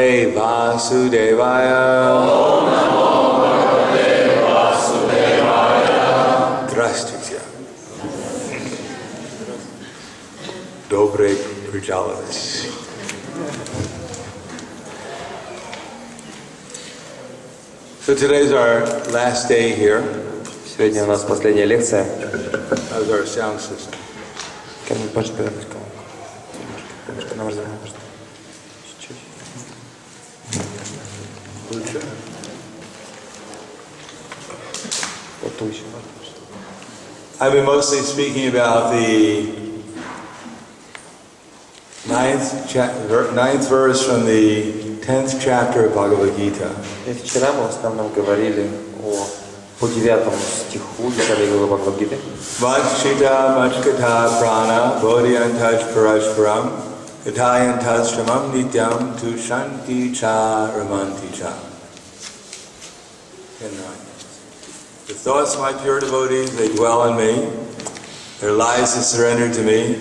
Bhagavate Vasudevaya. Om Namo Bhagavate Vasudevaya. Здравствуйте. Добрый пожаловать. So today's our last day here. Сегодня у нас последняя лекция. How's our sound system? I've been mostly speaking about the ninth verse from the 10th chapter of Bhagavad Gita. И вчера мы в основном говорили по 9 стиху 10 главы Бхагавад-гиты. Machchita machkata prana bodhyantaj parashparam yatayantaj shramam nityam tu shanti cha ramanti cha. The thoughts of my pure devotees, they dwell in me, their lives are surrendered to me,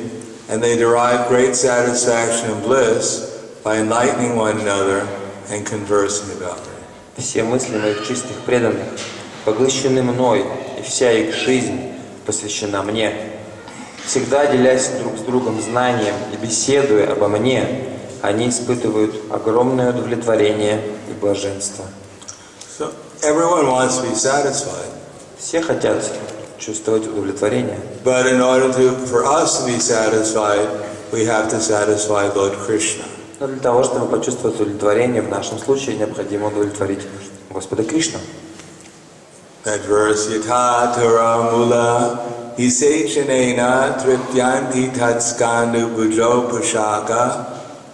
and they derive great satisfaction and bliss by enlightening one another and conversing about me. Все мысли моих чистых преданных поглощены мной, и вся их жизнь посвящена мне. Всегда делясь друг с другом знанием и беседуя обо мне, они испытывают огромное удовлетворение и блаженство. So everyone wants to be satisfied. Все хотят чувствовать удовлетворение. But in order for us to be satisfied, we have to satisfy Lord Krishna. Но для того, чтобы почувствовать удовлетворение, в нашем случае необходимо удовлетворить Господа Кришну. That verse, Yatha Tara Mula Isechanena Tripyanti Tatskandu Bujo Pushaka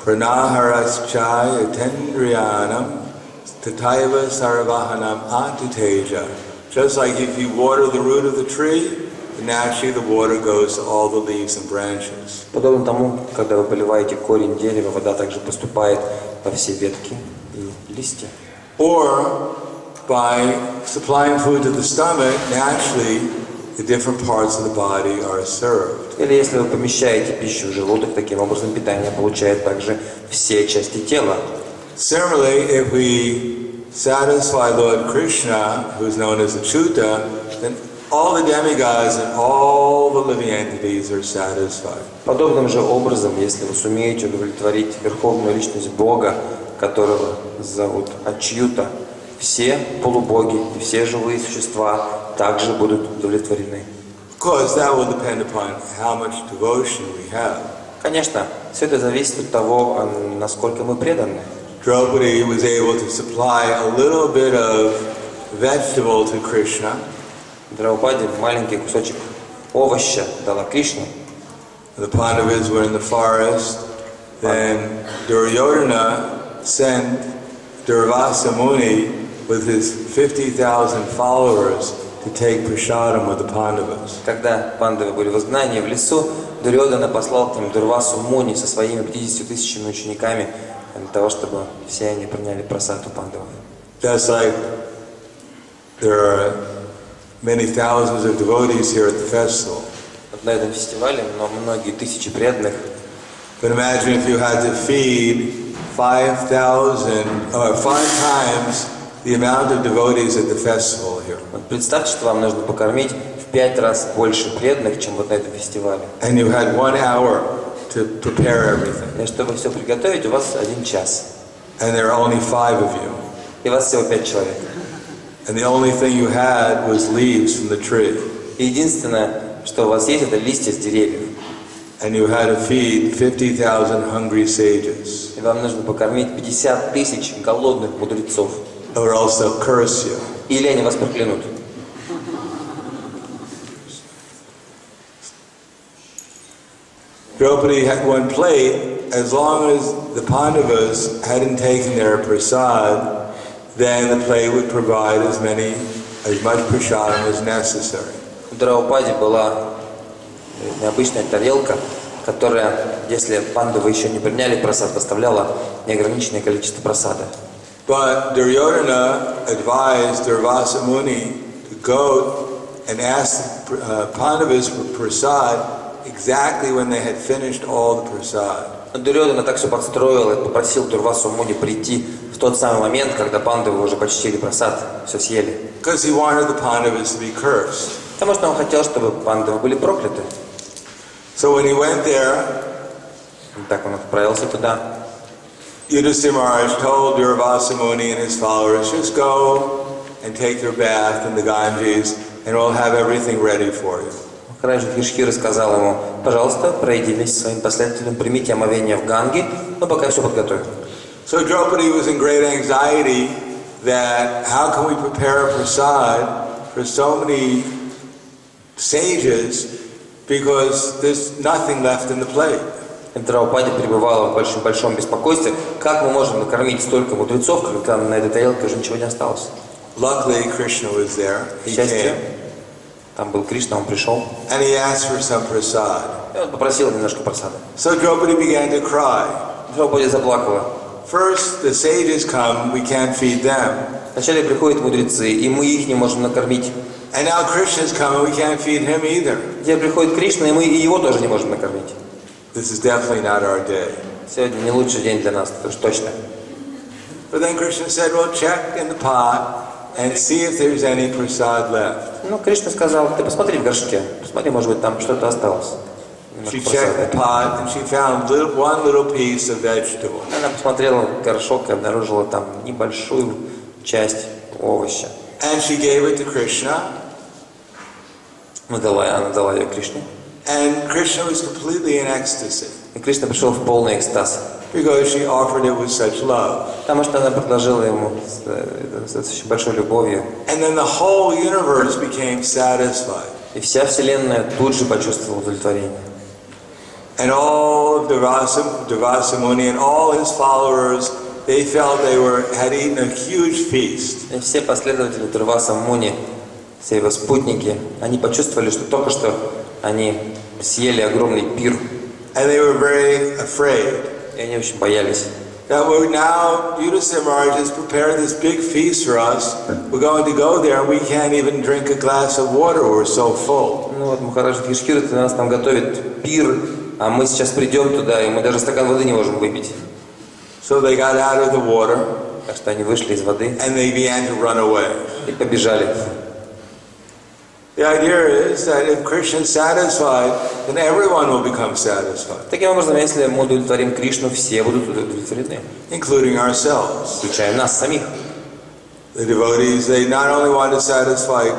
Pranaharascha Yatendriyanam Tataiva Sarvahanam Atiteja. Just like if you water the root of the tree, naturally the water goes to all the leaves and branches. Подобно тому, когда вы поливаете корень дерева, вода также поступает во все ветки и листья. Or by supplying food to the stomach, naturally the different parts of the body are served. Или если вы помещаете пищу в желудок, таким образом питание получает также все части тела. Similarly, if we satisfy Lord Krishna, who is known as Achyuta, then all the demigods and all the living entities are satisfied. Подобным же образом, если вы сумеете удовлетворить Верховную Личность Бога, которого зовут Ачьюта, все полубоги и все живые существа также будут удовлетворены. Of course, that will depend upon how much devotion we have. Конечно, все это зависит от того, насколько мы преданы. Draupadi was able to supply a little bit of vegetable to Krishna. Драупади маленький кусочек овоща дала Кришне. The Pandavas were in the forest. Then Duryodhana sent Durvasa Muni with his 50,000 followers to take prasadam with the Pandavas. Когда пандавы были в изгнании в лесу, Дурьодана послал к ним Дурвасу Муни со своими 50 тысячами учениками для того, чтобы все они приняли прасад у пандавов. Just like there are many thousands of devotees here at the festival. Вот на этом фестивале многие тысячи преданных. But imagine if you had to feed 5,000 or 5 times the amount of devotees at the festival here. Вот представьте, что вам нужно покормить в 5 раз больше преданных, чем вот на этом фестивале. And you had 1 hour to prepare everything. И чтобы все приготовить, у вас 1 час. And there are only 5 of you. И вас всего 5 человек. And the only thing you had was leaves from the tree. И единственное, что у вас есть, это листья с деревьев. And you had to feed 50,000 hungry sages. И вам нужно покормить 50 тысяч голодных мудрецов. Or else they'll curse you. Или они вас проклянут. Draupadi had 1 plate. As long as the Pandavas hadn't taken their prasad, then the plate would provide as much prasadam as necessary. У Драупади была необычная тарелка, которая, если пандавы еще не приняли прасад, поставляла неограниченное количество прасада. But Duryodhana advised Durvasa Muni to go and ask Pandavas for prasad exactly when they had finished all the prasad. Но Дурьодана так все подстроил и попросил Дурвасу Муни прийти в тот самый момент, когда пандавы уже почтили прасад, все съели. Because he wanted the Pandavas to be cursed. Потому что он хотел, чтобы пандавы были прокляты. So when he went there, И так он отправился туда. Yudhisthira Maharaj told Durvasa Muni and his followers, just go and take your bath in the Ganges and we'll have everything ready for you. Махарадж Юдхишthira сказал ему: пожалуйста, пройди вместе со своим последователем, примите омовение в Ганге, но пока все подготовим. So Draupadi was in great anxiety that how can we prepare a prasad for so many sages because there's nothing left in the plate. Драупади пребывала в большом беспокойстве. Как мы можем накормить столько мудрецов, когда на этой тарелке уже ничего не осталось? Luckily, Krishna was there. К He счастью, came там был Кришна, он пришел. and he asked for some prasad. И он попросил немножко просада. So Draupadi began to cry. Драупади заплакала. First, the sages come, we can't feed them. Вначале приходят мудрецы, и мы их не можем накормить. And now Krishna's coming, we can't feed him either. Теперь приходит Кришна, и мы и его тоже не можем накормить. This is definitely not our day. Сегодня не лучший день для нас, это уж точно. But then Krishna said, well, check in the pot and see if there's any prasad left. Ну, Кришна сказал: ты посмотри в горшке, посмотри, может быть, там что-то осталось. She checked the pot and she found one little piece of vegetable. Она посмотрела в горшок и обнаружила там небольшую часть овоща. And she gave it to Krishna. Она дала ее Кришне. And Krishna was completely in ecstasy И Кришна пришел в полный экстаз. because she offered it with such love. Потому что она предложила ему с очень большой любовью. And then the whole universe became satisfied. И вся Вселенная тут же почувствовала удовлетворение. And all of Durvasa Muni and all his followers, they felt they had eaten a huge feast. И все последователи Дурваса Муни, все его спутники, они почувствовали, что только что они съели огромный пир. And they were very afraid. И они очень боялись. That now Yudhisthira Maharaj has prepared this big feast for us. We're going to go there and we can't even drink a glass of water. We're so full. Ну вот Махарадж Юдхишthира для нас там готовит пир, а мы сейчас придем туда, и мы даже стакан воды не можем выпить. So they got out of the water. Так что они вышли из воды and they began to run away. и побежали. The idea is that if Krishna is satisfied, then everyone will become satisfied, Таким образом, если мы удовлетворим Кришну, все будут удовлетворены, including ourselves. включая нас самих. The devotees, they not only want to satisfy,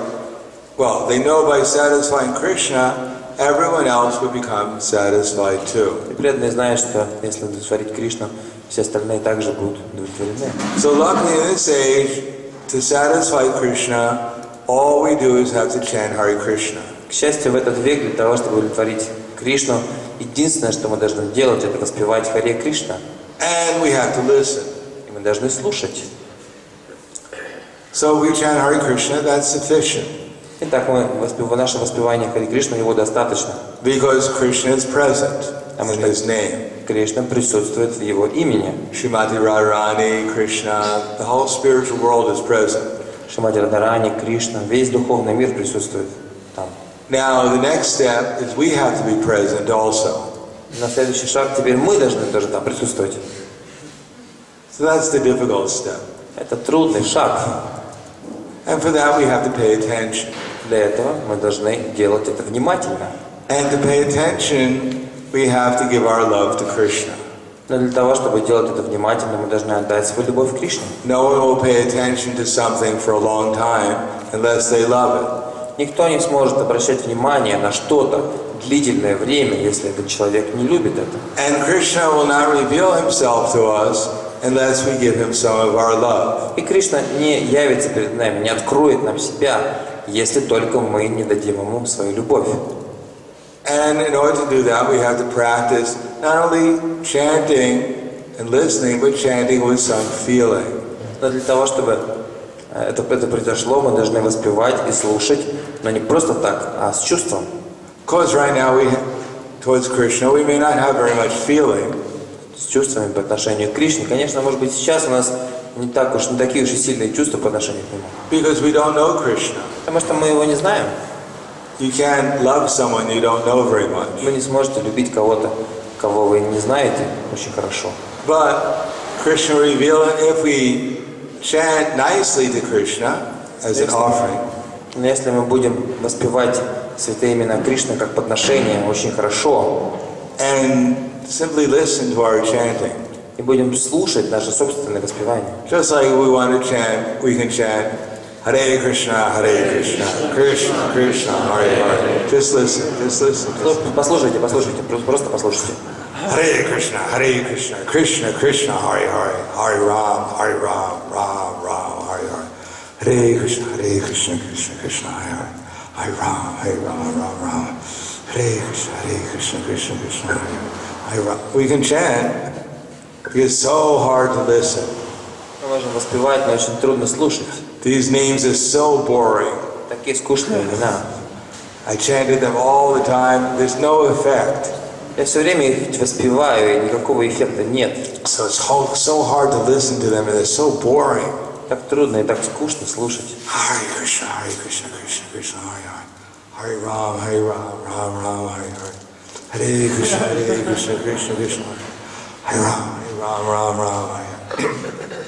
well, they know by satisfying Krishna, everyone else will become satisfied too. И преданные знают, что если удовлетворить Кришну, все остальные также будут удовлетворены. So luckily in this age, to satisfy Krishna, all we do is have to chant Hare Krishna. К счастью, в этот век для того, чтобы удовлетворить Кришну, единственное, что мы должны делать, это воспевать Харе Кришна. And we have to listen. И мы должны слушать. So we chant Hare Krishna, that's sufficient. Итак, наше воспевание Харе Кришны, его достаточно. Because Krishna is present in his name. Кришна присутствует в его имени. Srimati Radharani, Krishna, the whole spiritual world is present. Шримати Радхарани, Кришна, весь духовный мир присутствует там. Now the next step is we have to be present also. На следующий шаг теперь мы должны тоже там присутствовать. So that's the difficult step. Это трудный шаг. And for that we have to pay attention. Для этого мы должны делать это внимательно. And to pay attention, we have to give our love to Krishna. Но для того, чтобы делать это внимательно, мы должны отдать свою любовь к Кришне. No one will pay attention to something for a long time unless they love it. Никто не сможет обращать внимание на что-то длительное время, если этот человек не любит это. And Krishna will not reveal himself to us unless we give him some of our love. И Кришна не явится перед нами, не откроет нам себя, если только мы не дадим ему свою любовь. And in order to do that, we have to practice not only chanting and listening, but chanting with some feeling. Но для того, чтобы это произошло, мы должны воспевать и слушать, но не просто так, а с чувством. Because right now towards Krishna, we may not have very much feeling. С чувствами по отношению к Кришне. Конечно, может быть, сейчас у нас не такие уж и сильные чувства по отношению к нему. Because we don't know Krishna. Потому что мы его не знаем. You can't love someone you don't know very much. Вы не сможете любить кого-то, кого вы не знаете очень хорошо. But Krishna revealed if we chant nicely to Krishna as an offering, Но если мы будем воспевать святые имена Кришны как подношение очень хорошо, and simply listen to our chanting, и будем слушать наше собственное воспевание. just like we want to chant, we can chant Hare Krishna, Krishna Krishna, Hare Hare. Just listen, just listen. Послушайте, просто послушайте. Hare Krishna, Krishna Krishna, Hare Hare, Hare Ram, Ram Ram, Hare Hare. Hare Krishna, Krishna Krishna, Hare Hare, Hare Ram, Ram Ram. Hare Krishna, Krishna Krishna, Hare Ram. We can chant. It's so hard to listen. Мы можем воспевать, но очень трудно слушать. These names are so boring. Такие скучные имена. I chanted them all the time. There's no effect. Я все время их воспеваю, и никакого эффекта нет. So it's so hard to listen to them, and they're so boring. Так трудно и так скучно слушать. Hare Krishna, Krishna Krishna, Hare Hare. Hare Ram, Ram Ram, Hare Hare. Hare Krishna, Krishna Krishna, Hare Ram, Ram Ram, Hare Hare.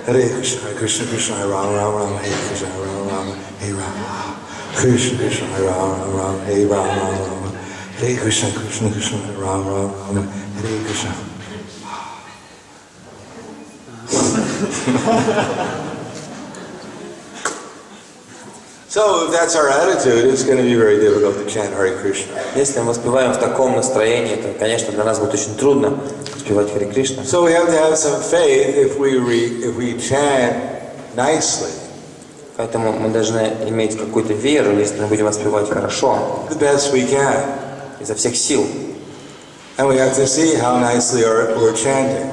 Hare Krishna, Krishna, Hare Ram, Hare Krishna, Ram, Hare Ram. Krishna, Hare Ram, Hare Ram, Hare Krishna, Krishna, Hare Ram, Hare Krishna. So if that's our attitude, it's going to be very difficult to chant Hare Krishna. Если мы воспеваем в таком настроении, то, конечно, для нас будет очень трудно воспевать Харе Кришна. So we have to have some faith if we chant nicely. Поэтому мы должны иметь какую-то веру, если мы будем воспевать хорошо, The best we can. изо всех сил. And we have to see how nicely we're chanting.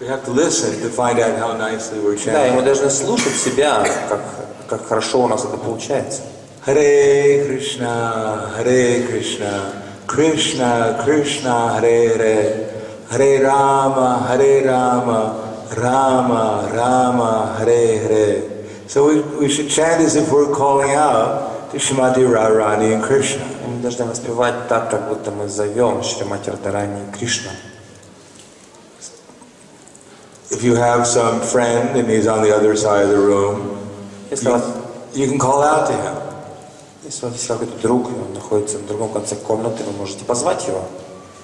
We have to listen to find out how nicely we're Да, и мы chanting. должны слушать себя, как хорошо у нас это получается. Hare Krishna, Krishna Krishna, Hare Hare, Hare Rama, Rama Rama, Hare Hare. So we should chant as if we're calling out to Shrimati Radharani and Krishna. Мы должны воспевать так, как будто мы зовем Шримати Радхарани и Кришну. If you have some friend and he's on the other side of the room, you can call out to him. Если у вас есть какой-то друг, и он находится в другом конце комнаты, вы можете позвать его.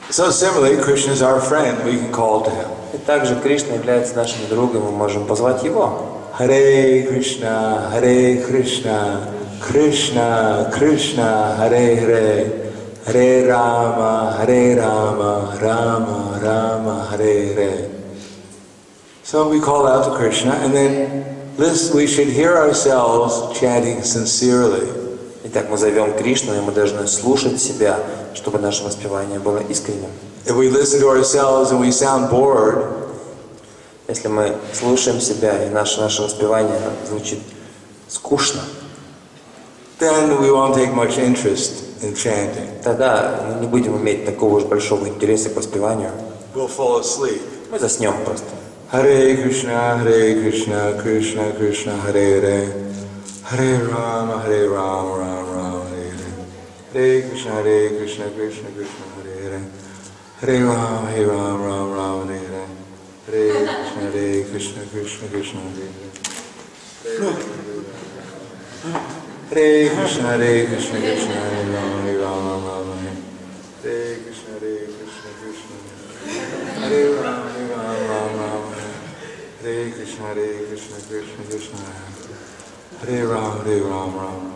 So similarly, Krishna is our friend. We can call to him. И также Кришна является нашим другом, мы можем позвать его. Hare Krishna, Krishna Krishna, Hare Hare, Hare Rama, Rama Rama, Hare Hare. So we call out to Krishna, and then we should hear ourselves chanting sincerely. Итак, мы зовем Кришну, и мы должны слушать себя, чтобы наше воспевание было искренним. If we listen to ourselves and we sound bored, Если мы слушаем себя, и наше воспевание звучит скучно, then we won't take much interest in chanting. тогда мы не будем иметь такого уж большого интереса к воспеванию. We'll fall asleep. Мы заснем просто. Hare Krishna, Krishna Krishna, Hare Hare, Hare Rama, Ram Ram, Hare Hare. Hare Krishna, Krishna Krishna, Hare Hare, Hare Ram, Ram Hare Hare. Hare Krishna, Krishna Krishna, Hare Hare. Hare Krishna, Krishna Krishna, Hare Ram, Ram Hare. Hare Krishna, Krishna Krishna, Hare Ram, Ram. Hare Krishna, Krishna Krishna, Hare Ram, Ram.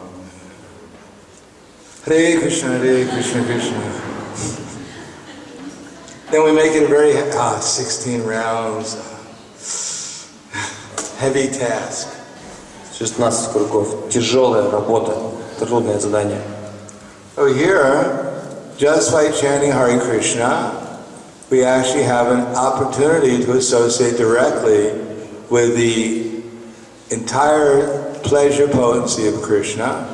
Hare Krishna, Krishna. Then we make it a very 16 rounds, heavy task. 16 кругов. Тяжелая работа, трудное задание. So here, just by chanting Hare Krishna, we actually have an opportunity to associate directly with the entire pleasure potency of Krishna.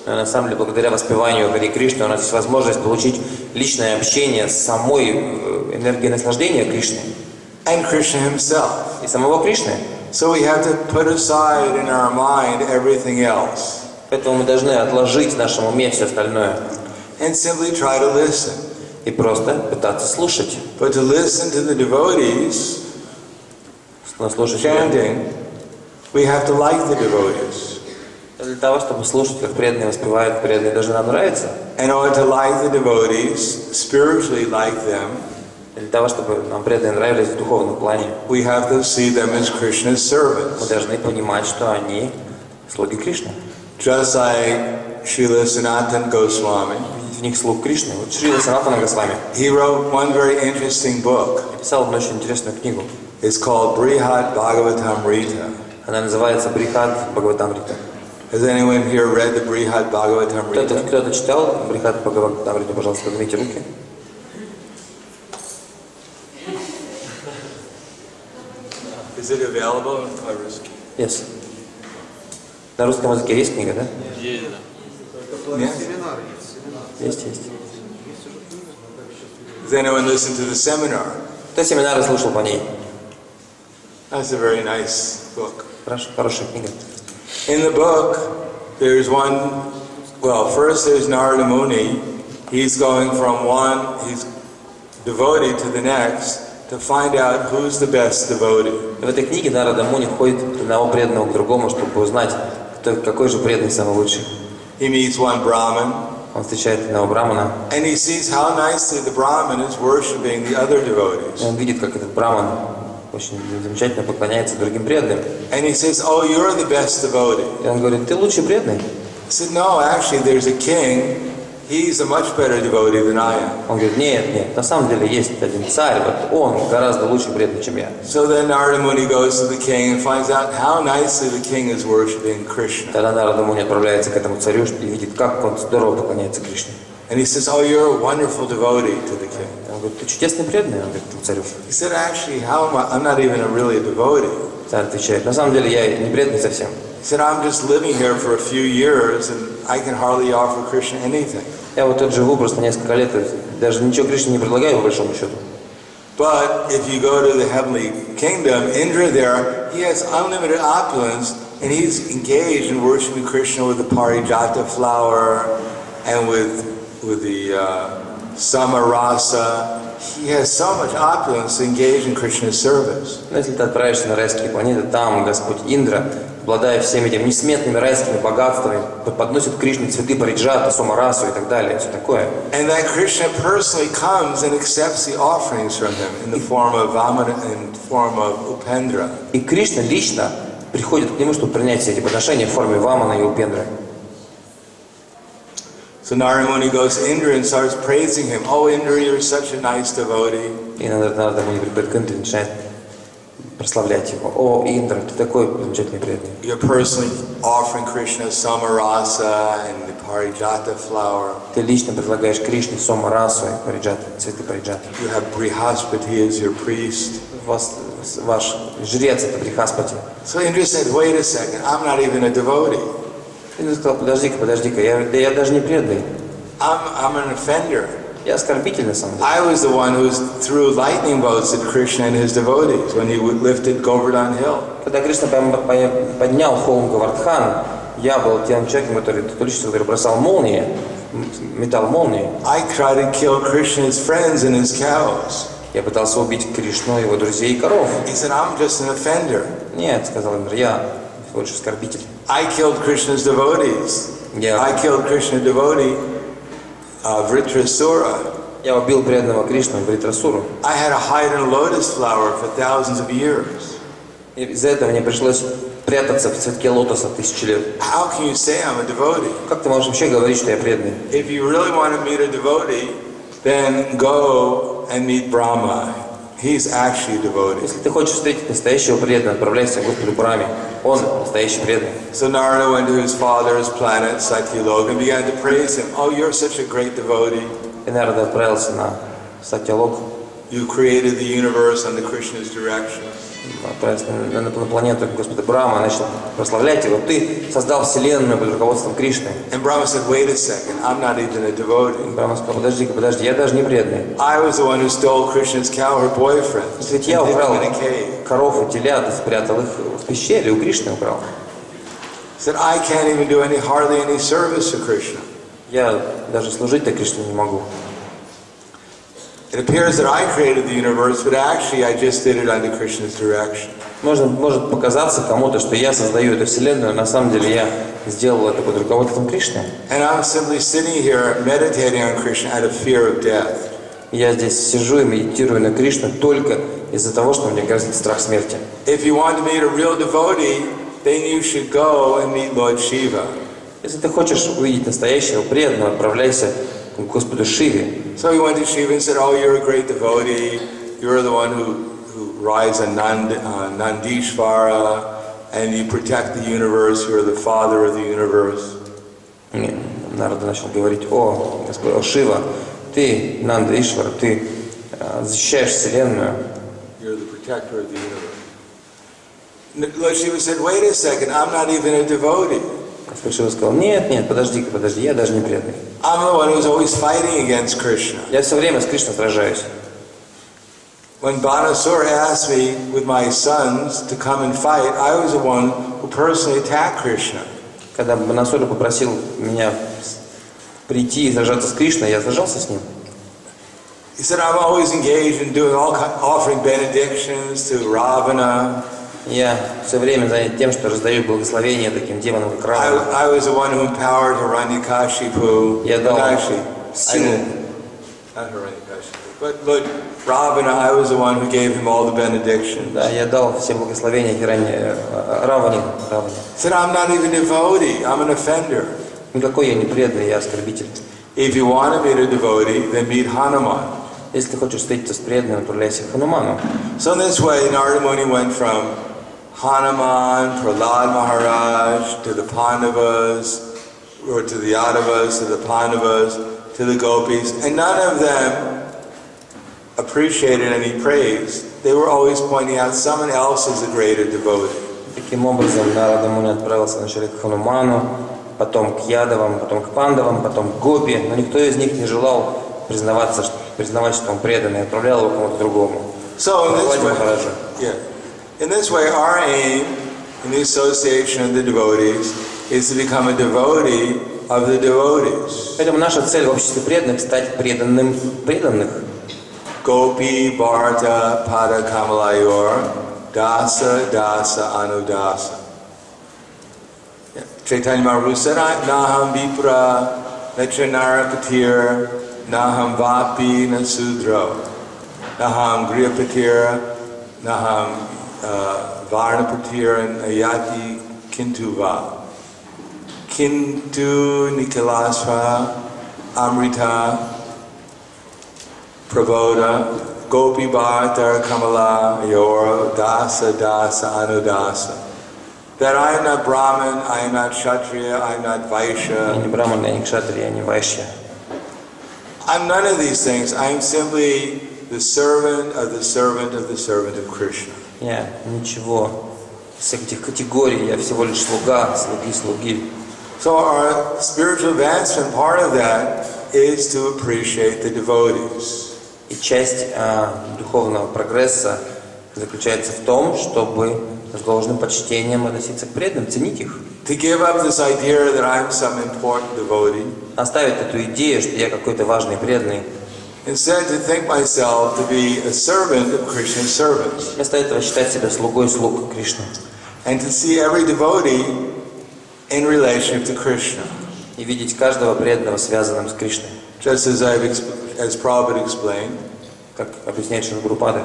На самом деле, благодаря воспеванию Харе Кришны у нас есть возможность получить личное общение с самой энергией наслаждения Кришны. And Krishna himself. И самого Кришны. So we have to put aside in our mind everything else. Поэтому мы должны отложить в нашем уме все остальное and simply try to listen. и просто пытаться слушать. But to listen to the devotees Но слушать chanting, we have to like the devotees. для того, чтобы слушать, как преданные воспевают, преданные должны нам нравиться. In order to like the devotees, spiritually like them, Для того, чтобы нам преданные нравились в духовном плане, we have to see them as Krishna's мы servants. должны понимать, что они слуги Кришны. Just like Srila Sanatana Goswami, В них слуг Кришны. Вот Шрила Санатана Госвами he wrote one very interesting book. написал одну очень интересную книгу. It's called Brihad Bhagavatamrita. Она называется «Брихад Бхагаватамрита». Has anyone here read the Brihad Bhagavatamrita? Кто-то читал «Брихад Бхагаватамриту»? Пожалуйста, поднимите руки. Is it available in Ruski? Yes. На русском языке есть книга, да? Yes. Есть. Has anyone listened to the seminar? Кто семинары слушал по ней? That's a very nice book. Хорошая книга. In the book, there's one, well, first there's Narada Muni. He's going from he's devotee to the next to find out who's the best devotee. В этой книге Нарада Муни ходит от одного преданного к другому, чтобы узнать, какой же преданный самый лучший. He meets one Brahmin, Он встречает одного брамана, and he sees how nicely the Brahmin is worshipping the other и devotees. он видит, как этот браман очень замечательно поклоняется другим преданным. And he says, "Oh, you're the best devotee." И он говорит: ты лучший преданный? He said, "No, actually, there's a king. He's a much better devotee than I am." Он говорит: нет, на самом деле есть один царь, вот он гораздо лучше преданный, чем я. So then Narada Muni goes to the king and finds out how nicely the king is worshipping Krishna. Тогда Нарада Муни отправляется к этому царю и видит, как он здорово поклоняется Кришне. And he says, "Oh, you're a wonderful devotee," to the king. Он говорит: ты чудесный преданный, он говорит этому царю. He said, "Actually, how am I? I'm not even really a devotee." Царь отвечает: на самом деле я не преданный совсем. He said, "I'm just living here for a few years, and I can hardly offer Krishna anything. Я вот тут живу просто несколько лет, и даже ничего Кришне не предлагаю, по большому счету. But if you go to the heavenly kingdom, Indra there, he has unlimited opulence, and he's engaged in worshiping Krishna with the parijata flower and with the samarasa. He has so much opulence to engage in Krishna's service." Но если ты отправишься на райские планеты, там Господь Индра, обладая всеми этими несметными райскими богатствами, подносит Кришне цветы париджата, сомарасу и так далее, все такое. And that Krishna personally comes and accepts the offerings from him in the form of Vamana, in the form of Upendra. И Кришна лично приходит к нему, чтобы принять все эти подношения в форме Вамана и Упендры. So Narada Muni goes to Indra and starts praising him. "Oh, Indra, you're such a nice devotee." И Нарада Муни приходит к Индре и начинает прославлять его. О, Индра, ты такой замечательный преданный. You're personally offering Krishna samarasa and the parijata flower. Ты лично предлагаешь Кришне сомарасу и париджата, цветы париджата. You have Brihaspati as your priest. Ваш жрец это Брихаспати. So Indra said, "Wait a second, I'm not even a devotee. Индра сказал: подожди-ка, я даже не преданный. I'm an offender. Я оскорбитель на самом деле. I was the one who threw lightning bolts at Krishna and his devotees when he lifted Govardhan Hill." Когда Кришна поднял холм Говардхан, я был тем человеком, который бросал молнии, метал молнии. I tried to kill Krishna's friends and his cows. Я пытался убить Кришну, его друзей и коров. He said, "I'm just an offender. Нет, сказал Индра, я лучше оскорбитель. I killed Krishna's devotees. I killed Krishna's devotee, Vritrasura. Я убил преданного Кришну, Вритрасуру. I had to hide in a lotus flower for thousands of years. И из-за этого мне пришлось прятаться в цветке лотоса тысячи лет. How can you say I'm a devotee? Как ты можешь вообще говорить, что я преданный? If you really want to meet a devotee, then go and meet Brahma. He's actually a devotee. Если ты хочешь встретить настоящего преданного, отправляйся к Господу Брахме. Он настоящий преданный. So Narada went to his father's planet, Satyaloka, and began to praise him. "Oh, you're such a great devotee. И Нарада отправился на Сатьялок, You created the universe under Krishna's direction." отправился на планету Господа Брахма, начал прославлять его. Ты создал вселенную под руководством Кришны. And Brahma said, "Wait a second, I'm not even a devotee. Брахма сказал: подожди, я даже не преданный. I was the one who stole Krishna's cow, her boyfriend, Ведь and я hid украл them in a cave." коров и телят и спрятал их в пещере, у Кришны украл. He said, I can't even do hardly any service to Krishna. Я даже служить-то Кришне не могу. It appears that I created the universe, but actually I just did it under Krishna's direction. Может показаться кому-то, что я создаю эту вселенную, на самом деле я сделал это под руководством Кришны. And I'm simply sitting here meditating on Krishna out of fear of death. Я здесь сижу и медитирую на Кришну только из-за того, что мне грозит страх смерти. If you want to meet a real devotee, then you should go and meet Lord Shiva. Если ты хочешь увидеть настоящего преданного, отправляйся к Господу Шиве. So he went to Shiva and said, oh, you're a great devotee. You're the one who rides on Nandishvara, and you protect the universe. You're the father of the universe. Нарада начал говорить: о, Господь, о Шива, ты, Нанда Ишвара, ты защищаешь вселенную. You're the protector of the universe. Lord Shiva said, wait a second, I'm not even a devotee. Господь Шива сказал: нет, подожди, я даже не преданный. I'm the one who's always fighting against Krishna. Я все время с Кришной сражаюсь. When Banasura asked me with my sons to come and fight, I was the one who personally attacked Krishna. Когда Банасура попросил меня прийти и сражаться с Кришной, я сражался с ним. He said, I'm always engaged in doing offering benedictions to Ravana. Я все время занят тем, что раздаю благословения таким демонам, как Равана. I was the one who empowered Hiranyakashipu. Я дал силу. Not Hiranyakashipu, but Ravana, I was the one who gave him all the benedictions. Да, я дал все благословения Раване. He said, I'm not even a devotee, I'm an offender. Никакой я не преданный, я оскорбитель. If you want to meet a devotee, then meet Hanuman. Если ты хочешь встретиться с преданным, отправляйся к Хануману. So in this way, Narada Muni went from Hanuman, Prahlad Maharaj, to the Pandavas, or to the Yadavas, to the Pandavas, to the Gopis, and none of them appreciated any praise. They were always pointing out someone else is a greater devotee. Таким образом, Нарада Муни отправился вначале к Хануману, потом к Ядавам, потом к Пандавам, потом к Гопи, но никто из них не желал признавать, что он преданный, отправлял его кому-то другому. So in this way, our aim in the association of the devotees is to become a devotee of the devotees. Поэтому наша цель в обществе преданных — стать преданным преданных. Gopi Bharata Pada Kamalayor Dasa Dasa Anudasa. Chaitanya Mahaprabhu said, Naham Vipra Nachanara Patir Naham Vapi Nasudro Naham Griyapatir Naham Varnapatir and Ayati Kintuva Kintu Nikalasva Amrita Prabodha Gopi Bharata Kamala Yor Dasa Dasa Anudasa. That I am not Brahman, I am not Kshatriya, I am not Vaishya. Я не Браман, я не Кшатрия, я не Вайшья. I'm none of these things. I am simply the servant of the servant of the servant of Krishna. Я ничего из всех этих категорий, я всего лишь слуга, слуги. So our spiritual advancement, part of that is to appreciate the devotees. И часть духовного прогресса заключается в том, чтобы с должным почтением относиться к преданным, ценить их. To give up this idea that I'm some important devotee. Оставить эту идею, что я какой-то важный преданный. Instead, to think myself to be a servant of Krishna's servants. Вместо этого считать себя слугой слуг Кришны. And to see every devotee in relationship to Krishna. И видеть каждого преданного связанным с Кришной. Just as Prabhupada explained, как объясняет Шрила Прабхупада.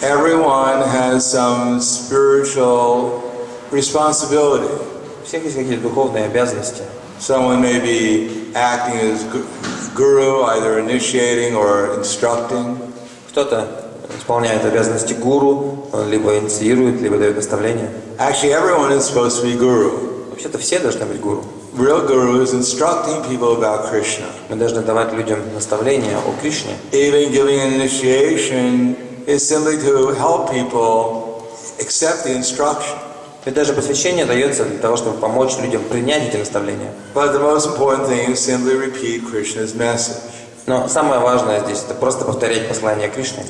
Everyone has some spiritual responsibility. У всех есть какие-то духовные обязанности. Someone may be acting as guru, either initiating or instructing. Кто-то исполняет обязанности гуру, он либо инициирует, либо дает наставления. Actually, everyone is supposed to be guru. Вообще-то все должны быть гуру. Real guru is instructing people about Krishna. Мы должны давать людям наставления о Кришне. Even giving an initiation is simply to help people accept the instruction. И даже посвящение дается для того, чтобы помочь людям принять эти наставления. But the most important thing is simply repeat Krishna's message. Но самое важное здесь — это просто повторять послание Кришны.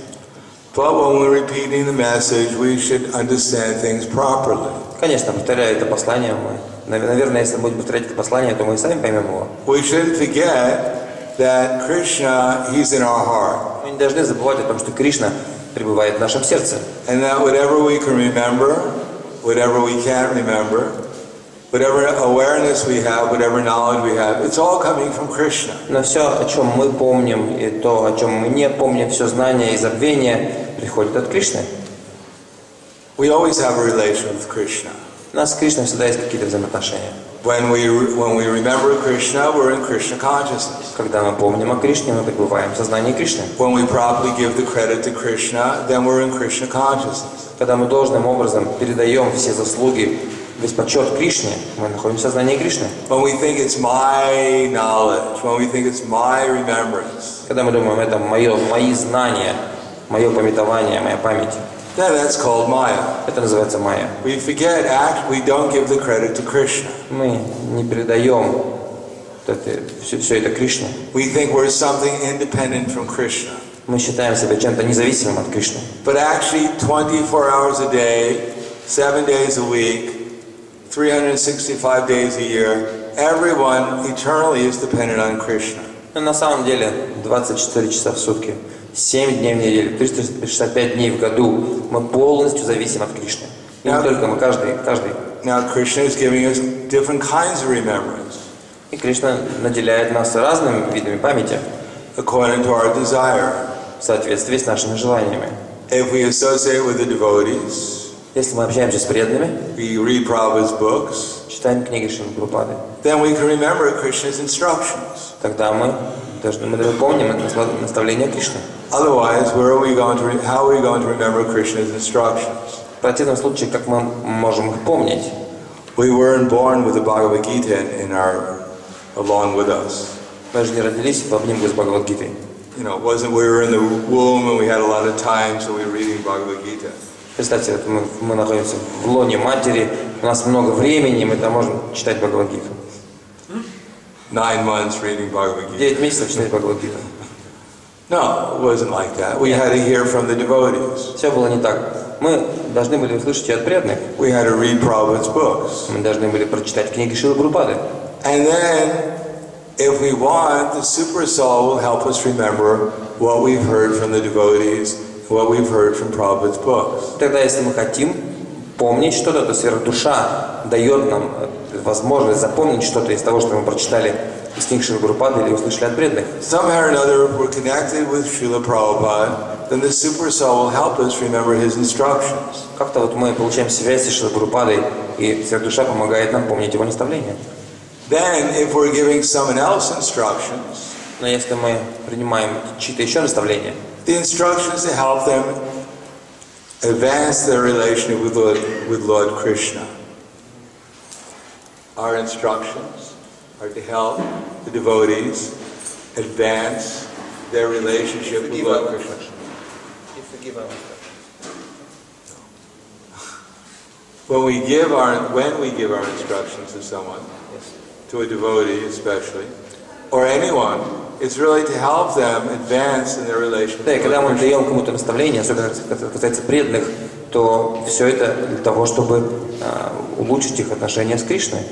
But when we're repeating the message, we should understand things properly. Конечно, повторяя это послание, мы Наверное, если мы будем повторять это послание, то мы и сами поймем его. We shouldn't forget that Krishna, he's in our heart. Мы не должны забывать о том, что Кришна пребывает в нашем сердце. And that whatever we can remember, whatever we can't remember, whatever awareness we have, whatever knowledge we have, it's all coming from Krishna. Но все, о чем мы помним, и то, о чем мы не помним, все знание и забвение приходит от Кришны. We always have a relation with Krishna. У нас с Кришной всегда есть какие-то взаимоотношения. When we remember Krishna, we're in Krishna consciousness. Когда мы помним о Кришне, мы пребываем в сознании Кришны. When we properly give the credit to Krishna, then we're in Krishna consciousness. Когда мы должным образом передаем все заслуги, весь почет Кришне, мы находимся в сознании Кришны. When we think it's my knowledge, when we think it's my remembrance, Когда мы думаем, это мои знания, мое памятование, моя память, then that's called Maya. это называется майя. We forget, we don't give the credit to Krishna. Мы не передаем все это Кришне. We think we're something independent from Krishna. Мы считаем себя чем-то независимым от Кришны. But actually, 24 hours a day, 7 days a week, 365 days a year, everyone eternally is dependent on Krishna. Но на самом деле 24 часа в сутки, 7 дней в неделю, 365 дней в году мы полностью зависим от Кришны. И не только мы, каждый. Now Krishna is giving us different kinds of remembrance. И Кришна наделяет нас разными видами памяти, according to our desire. в соответствии с нашими желаниями. If we associate with the devotees, Если мы общаемся с преданными, we read Prabhupada's books, читаем книги Шрилы Прабхупады, then we can remember Krishna's instructions. тогда мы помним наставления Кришны. Otherwise, how are we going to remember Krishna's instructions? В противном случае, как мы можем их помнить? We weren't born with the Bhagavad Gita along with us. Мы же не родились в обнимку с Бхагавад-гитой. You know, it wasn't we were in the womb and we had a lot of time, so we were reading Bhagavad Gita. Представьте, мы находимся в лоне матери, у нас много времени, мы там можем читать Бхагавад-гиту. 9 months reading Bhagavad Gita. 9 месяцев читать Бхагавад-гиту. No, it wasn't like that. We had to hear from the devotees. Все было не так. Мы должны были услышать и от преданных. We had to read Prabhupada's books. Мы должны были прочитать книги Шрилы Прабхупады. And then, if we want, the super soul will help us remember what we've heard from the devotees, what we've heard from Prabhupada's books. Тогда, если мы хотим помнить что-то, то сверхдуша дает нам возможность запомнить что-то из того, что мы прочитали из книг Шрилы Прабхупады или услышали от преданных. Somehow or another, if we're connected with Srila Prabhupada, then the super soul will help us remember his instructions. Как-то вот мы получаем связь с Шрилой Прабхупадой, и сверхдуша помогает нам помнить его наставления. Then, if we're giving someone else instructions, Но если мы принимаем чьи-то еще наставления, the instructions to help them advance their relationship with Lord Krishna. Our instructions are to help the devotees advance their relationship with Lord Krishna. When we give our instructions to someone, to a devotee especially, or anyone, it's really to help them advance in their relationship. Да, и когда мы даем кому-то наставление, особенно когда касается преданных, то все это для того, чтобы улучшить их отношения с Кришной.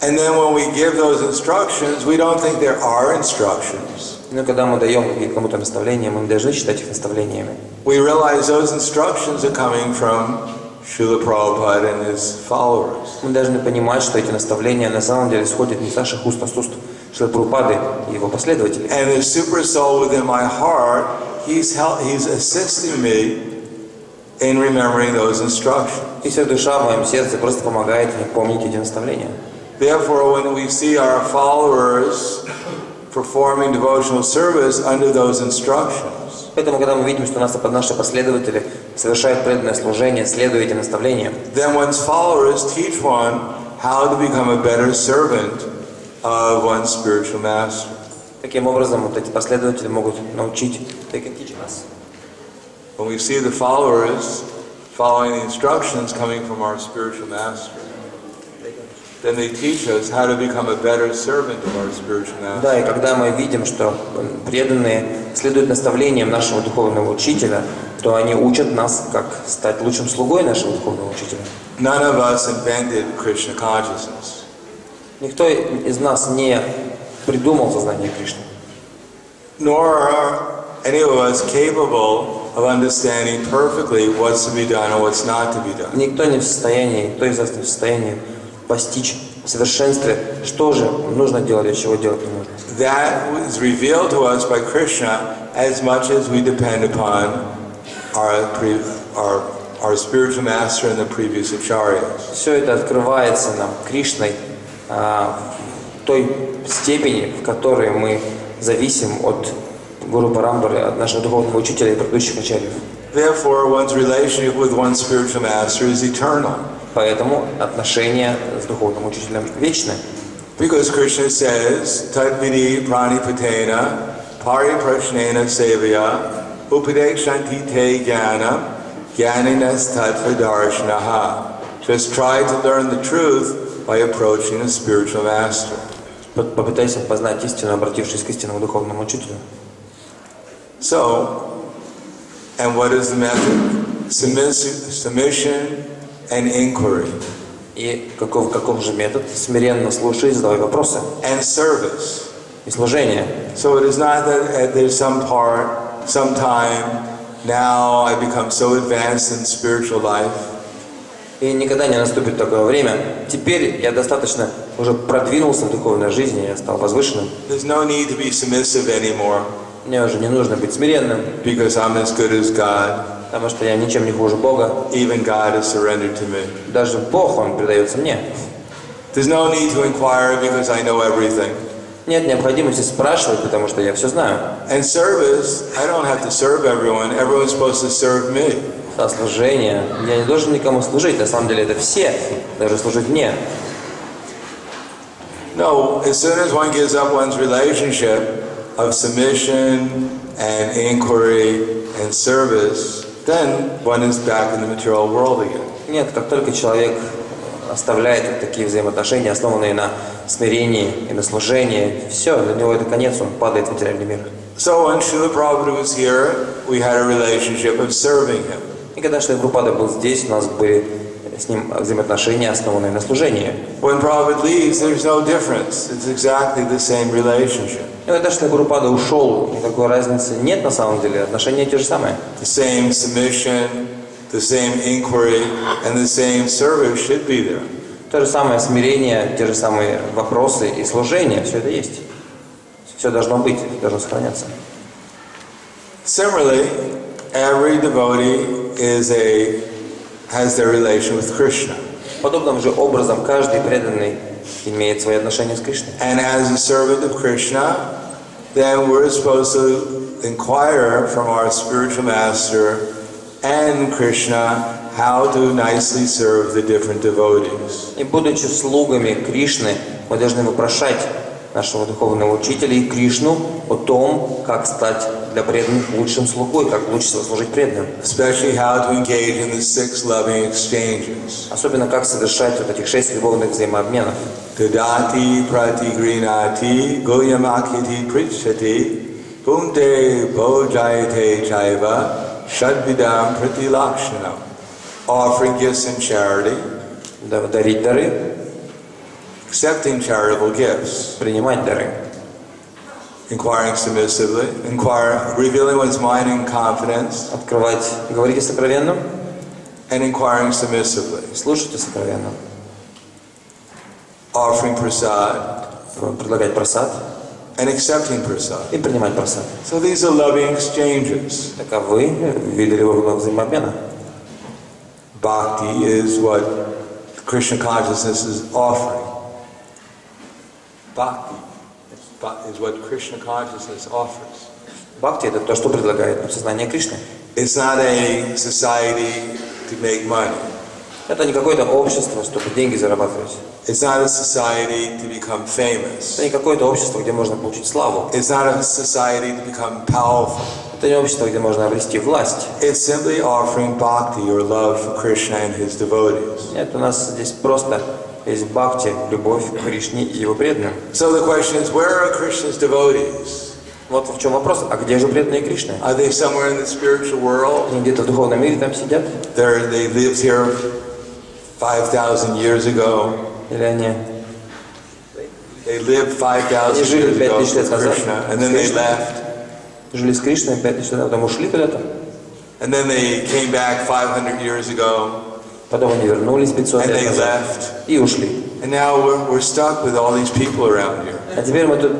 And then when we give those instructions, we don't think they're our instructions. Но когда мы даем кому-то наставления, мы не должны считать их наставлениями. We realize those instructions are coming from Srila Prabhupada and his followers. Мы должны понимать, что эти наставления на самом деле исходят не с наших уст, а с уст Шрилы Прабхупады и его последователей. And the super soul within my heart, he's assisting me in remembering those instructions. И вся душа в моем сердце просто помогает мне помнить эти наставления. Therefore, when we see our followers performing devotional service under those instructions, Поэтому, когда мы видим, что наши последователи совершают преданное служение, следуя этим наставлениям, then one's followers teach one how to become a better servant of one's spiritual master. таким образом вот эти последователи могут научить, they can teach us. When we see the followers following the instructions coming from our spiritual master, then they teach us how to become a better servant of our spiritual master. Да, и когда мы видим, что преданные следуют наставлениям нашего духовного учителя, то они учат нас, как стать лучшим слугой нашего духовного учителя. None of us invented Krishna consciousness. Никто из нас не придумал сознание Кришны. Nor are any of us capable of understanding perfectly what's to be done and what's not to be done. Никто не в состоянии, никто из нас не в состоянии постичь в совершенстве, что же нужно делать, а чего делать не нужно. That is revealed to us by Krishna as much as we depend upon our spiritual master and the previous acharyas. Все это открывается нам Кришной в той степени, в которой мы зависим от Гуру Парампары, от нашего духовного учителя и предыдущих ачарьев. Therefore, one's relationship with one's spiritual master is eternal. Поэтому отношения с духовным учителем вечны. Because Krishna says, Tadvidi pranipatena pariprashnena sevaya upadekshanti te jnana jnaninas tattvadarshanaha. Just try to learn the truth by approaching a spiritual master. Попытайся познать истину, обратившись к истинному духовному учителю. So, and what is the method? Submission and inquiry. И каков же метод? Смиренно слушай, задавай вопросы. And service. И служение. So it is not that there's some time, now I become so advanced in spiritual life. И никогда не наступит такое время. Теперь я достаточно уже продвинулся в духовной жизни, я стал возвышенным. There's no need to be submissive anymore. Мне уже не нужно быть смиренным. Because I'm as good as God. Потому что я ничем не хуже Бога. Even God has surrendered to me. Даже Бог, Он предается мне. There's no need to inquire because I know everything. Нет необходимости спрашивать, потому что я все знаю. And service, I don't have to serve everyone. Everyone's supposed to serve me. А служение, я не должен никому служить. На самом деле это все должны служить мне. No, as soon as one gives up one's relationship of submission and inquiry and service, then one is back in the material world again. Нет, как только человек оставляет вот такие взаимоотношения, основанные на смирении и на служении, все, для него это конец, он падает в материальный мир. So when Srila Prabhupada was here, we had a relationship of serving him. И когда Шрила Прабхупада был здесь, у нас были с ним взаимоотношения, основанные на служении. When Prabhupada leaves, there's no difference. It's exactly the same relationship. И когда Шрила Прабхупада ушел, никакой разницы нет на самом деле, отношения те же самые. The same submission, the same inquiry, and the same service should be there. То же самое смирение, те же самые вопросы и служение, все это есть. Все должно быть, должно сохраняться. Similarly, every devotee has their relation with Krishna. Подобным же образом каждый преданный имеет свои отношения с Кришной. And as a servant of Krishna, then we're supposed to inquire from our spiritual master and Krishna how to nicely serve the different devotees. И будучи слугами Кришны, мы должны вопрошать нашего духовного учителя и Кришну о том, как стать для преданных лучшим слугой, как лучше служить преданным. Especially how to engage in the 6 loving exchanges. Особенно как совершать вот этих 6 любовных взаимообменов. Dadati pratigrinati goyamakiti prichati punte bojayate chaiva shadvidam pratilakshanam. Offering gifts in charity. Дарить дары. Accepting charitable gifts. Принимать дары. Inquiring submissively. Revealing one's mind in confidence. Открывать, говорите сокровенно. And inquiring submissively. Слушайте сокровенно. Offering prasad. Предлагать прасад. And accepting prasad. И принимать прасад. So these are loving exchanges. Таковы виды любовного взаимообмена. Bhakti is what Krishna consciousness is offering. Bhakti is what Krishna consciousness offers. Бхакти — это то, что предлагает нам сознание Кришны. It's not a society to make money. Это не какое-то общество, чтобы деньги зарабатывать. It's not a society to become famous. Это не какое-то общество, где можно получить славу. It's not a society to become powerful. Это не общество, где можно обрести власть. It's simply offering bhakti or love for Krishna and his devotees. Нет, у нас здесь просто есть бхакти, любовь к Кришне и его преданным. So the question is, where are Krishna's devotees? Вот в чем вопрос. А где же преданные Кришны? Are they somewhere in the spiritual world? Они где-то в духовном мире там сидят? They lived here 5,000 years ago. Или они They lived 5,000 жили years 5000 ago лет with назад Krishna, and then с they Кришной? left. Жили с Кришной 5000 лет, потом ушли куда-то? And then they came back 500 years ago, Потом они вернулись 500 and лет they назад left. и ушли. And now we're stuck with all these people around here. А теперь мы тут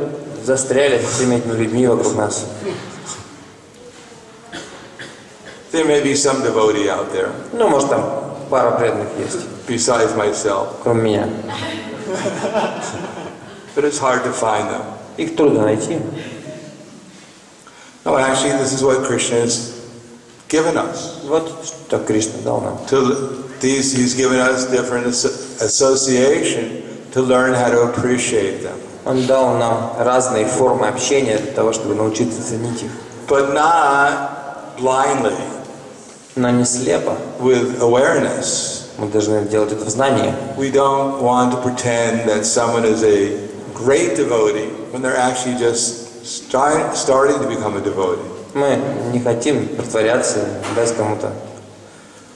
застряли со всеми этими людьми вокруг нас. There may be some devotee out there, Ну, может, там пара преданных есть, besides myself, кроме меня. but it's hard to find them. Их трудно найти. No, actually, this is what Krishna has given us. Вот что Кришна дал нам. He's given us different association to learn how to appreciate them. Он дал нам разные формы общения для того, чтобы научиться ценить их. But not blindly, Но не слепо. with awareness. Мы должны делать это в знании. We don't want to pretend that someone is a great devotee when they're actually just starting to become a devotee. Мы не хотим притворяться, дать кому-то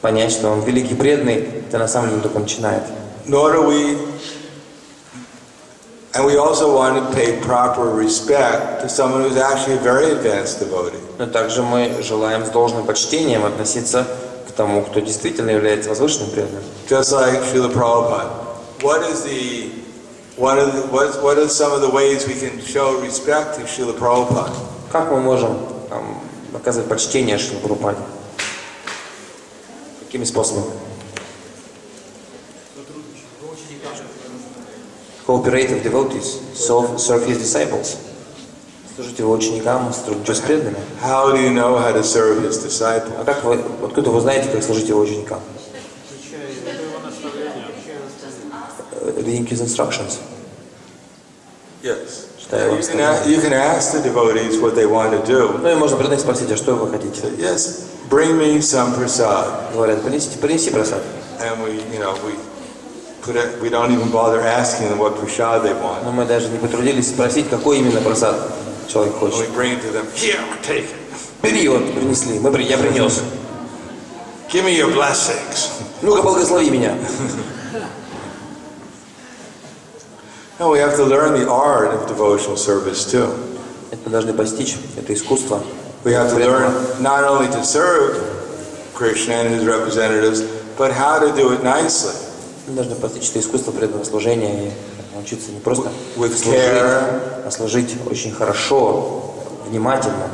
понять, что он великий преданный, это на самом деле только начинает. Nor do we, and we also want to pay proper respect to someone who's actually a very advanced devotee. Но также мы желаем с должным почтением относиться к тому, кто действительно является возвышенным преданным. Just like Srila Prabhupada. What are some of the ways we can show respect to Srila Prabhupada? Как мы можем оказывать почтение Шриле Прабхупаде? Какими способами? Cooperate with devotees, serve his disciples. Служить его ученикам, сотрудничать с преданными. How do you know how to serve his disciples? А как вы, откуда вы знаете, как служить его ученикам? Reading his instructions. Yes. Читая его наставления. You can ask the devotees what they want to do. Ну и можно преданных спросить, а что вы хотите? Yes, bring me some prasad. Говорят, принеси просад. And we don't even bother asking them what prasad they want. Но мы даже не потрудились спросить, какой именно просад человек We хочет. bring it to them. Here, take it. Бери, вот, принесли, я принес. Give me your blessings. Ну-ка, благослови меня. No, we have to learn the art of devotional service too. Это мы должны постичь, это искусство. We have to learn not only to serve Krishna and his representatives, but how to do it nicely. Мы должны постичь это искусство преданного служения и научиться не просто With служить, care а служить очень хорошо, внимательно,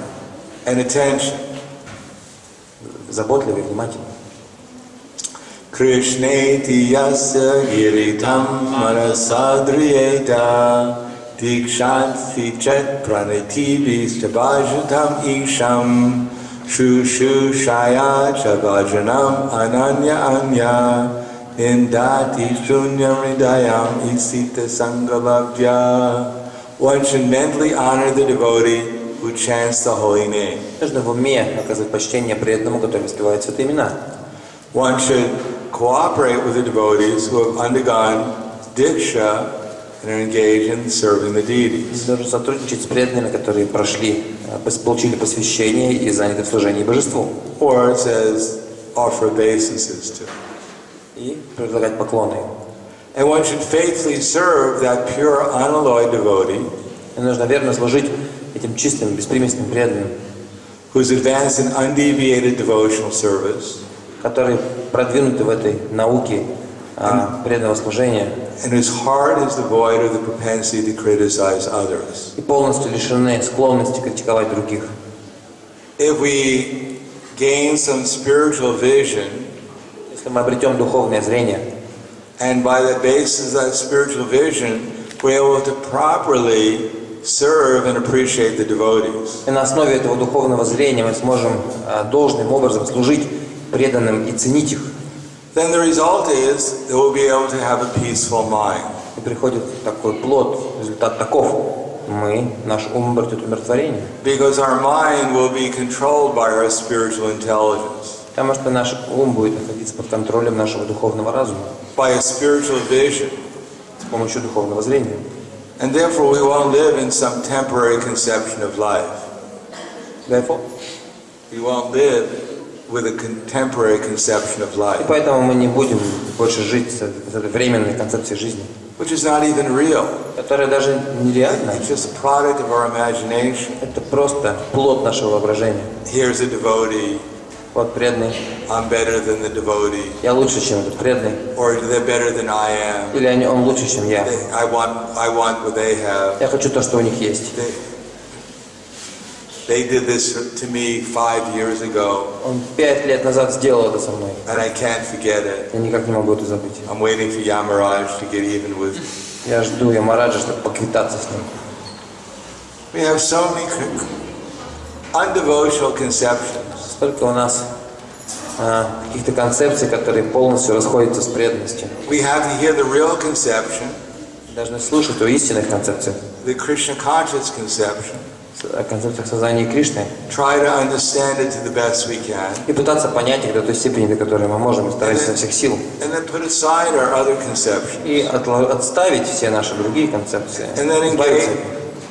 and attention. заботливо и внимательно. Krishneti yasya giritam manasadriyeta dikshanti chat pranitibis chabhajatam isham shushu shaya chabhajanam ananya anya indati shunyam hridayam isita sangabhagya. One should mentally honor the devotee who chants the holy name. Нужно в уме оказывать почтение преданному, который воспевает святые имена. One should cooperate with the devotees who have undergone diksha and are engaged in serving the deities. Нужно сотрудничать с преданными, которые получили посвящение и заняты в служении божеству. Or it says, offer obeisances to. И предлагать поклоны. And one should faithfully serve that pure, unalloyed devotee И нужно верно служить этим чистым, беспримесным преданным, who's advanced in undeviated devotional service которые продвинуты в этой науке преданного служения and whose heart is devoid of the propensity to criticize others. и полностью лишены склонности критиковать других. If we gain some spiritual vision, Если мы обретем духовное зрение, and by the basis of that spiritual vision, we're able to properly serve and appreciate the devotees. и на основе этого духовного зрения мы сможем должным образом служить преданным и ценить их, Then the result is that we'll be able to have a peaceful mind. и приходит такой плод, результат таков: наш ум обретет умиротворение, Because our mind will be controlled by our spiritual intelligence, потому что наш ум будет находиться под контролем нашего духовного разума by a spiritual vision. с помощью духовного зрения. And therefore we won't live in some temporary conception of life. Therefore. We won't live with a temporary conception of И life, поэтому мы не будем больше жить с этой временной концепцией жизни, which is not even real. которая даже нереальна. It's just a product of our imagination. Это просто плод нашего воображения. Here's a devotee. Вот преданный. I'm better than the devotee. Я лучше, чем этот преданный. Or they're better than I am. Или он лучше, чем я. I want what they have. Я хочу то, что у них есть. They did this to me 5 years ago. Он 5 лет назад сделал это со мной. And I can't forget it. Я никак не могу это забыть. I'm waiting for Yamaraj to get even with me. Я жду Ямараджа, чтобы поквитаться с ним. We have so many undevotional conceptions. Столько у нас каких-то концепций, которые полностью расходятся с преданностью. We have to hear the real conception, Должны слушать о истинных концепциях, the Krishna conscious conception, о концепциях сознания Кришны, try to understand it to the best we can, и пытаться понять их до той степени, до которой мы можем, и стараться со всех сил. and then put aside our other conceptions. И отставить все наши другие концепции. And then избавиться от них.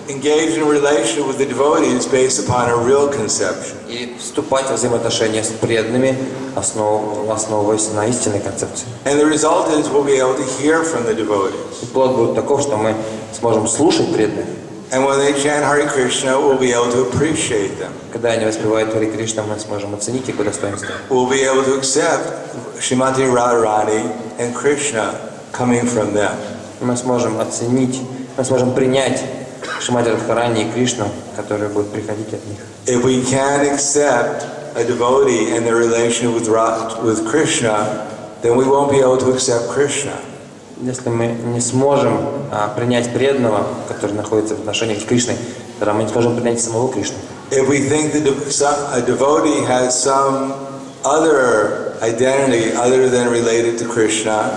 engage in relation with the devotees based upon a real conception. И вступать в взаимоотношения с преданными, основываясь на истинной концепции. And the result is we'll be able to hear from the devotees. И плод будет таков, что мы сможем слушать преданных. And when they chant Hare Krishna, we'll be able to appreciate them. Когда они воспевают Харе Кришна, мы сможем оценить их по достоинству. We'll be able to accept Srimati Radharani and Krishna coming from them. Мы сможем оценить, мы сможем принять Шримати Радхарани и Кришну, которые будут приходить от них. If we can't accept a devotee and their relation with Krishna, then we won't be able to accept Krishna. Если мы не сможем принять преданного, который находится в отношениях с Кришной, тогда мы не сможем принять самого Кришну. If we think that a devotee has some other identity other than related to Krishna,